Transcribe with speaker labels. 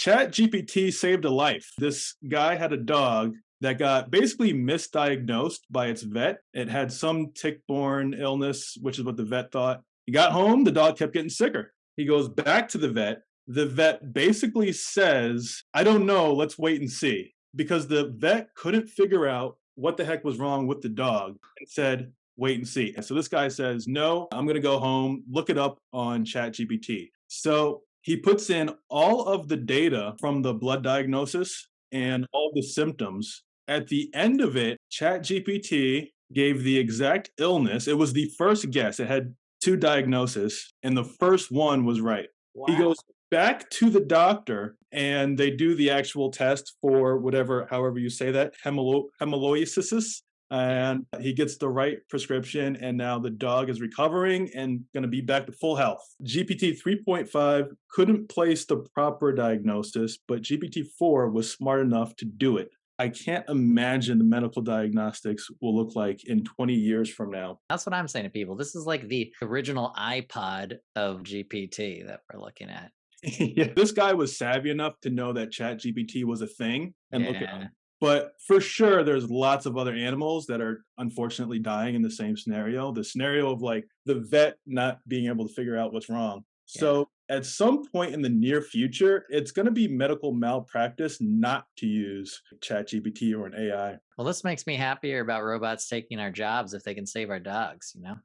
Speaker 1: ChatGPT saved a life. This guy had a dog that got basically misdiagnosed by its vet. It had some tick-borne illness, which is what the vet thought. He got home, the dog kept getting sicker. He goes back to the vet. The vet basically says, I don't know, let's wait and see. Because the vet couldn't figure out what the heck was wrong with the dog and said, wait and see. And so this guy says, no, I'm going to go home, look it up on ChatGPT. So he puts in all of the data from the blood diagnosis and all the symptoms. At the end of it, ChatGPT gave the exact illness. It was the first guess. It had two diagnoses, and the first one was right. He
Speaker 2: Wow.
Speaker 1: goes back to the doctor, and they do the actual test for whatever, however you say that, hemolyosis. And he gets the right prescription, and now the dog is recovering and going to be back to full health. GPT 3.5 couldn't place the proper diagnosis, but GPT 4 was smart enough to do it. I can't imagine the medical diagnostics will look like in 20 years from now.
Speaker 2: That's what I'm saying to people. This is like the original iPod of GPT that we're looking at.
Speaker 1: Yeah, this guy was savvy enough to know that ChatGPT was a thing and look it up.
Speaker 2: Yeah.
Speaker 1: But for sure, there's lots of other animals that are unfortunately dying in the same scenario. The scenario of like the vet not being able to figure out what's wrong.
Speaker 2: Yeah.
Speaker 1: So at some point in the near future, it's going to be medical malpractice not to use ChatGPT or an AI.
Speaker 2: Well, this makes me happier about robots taking our jobs if they can save our dogs, you know?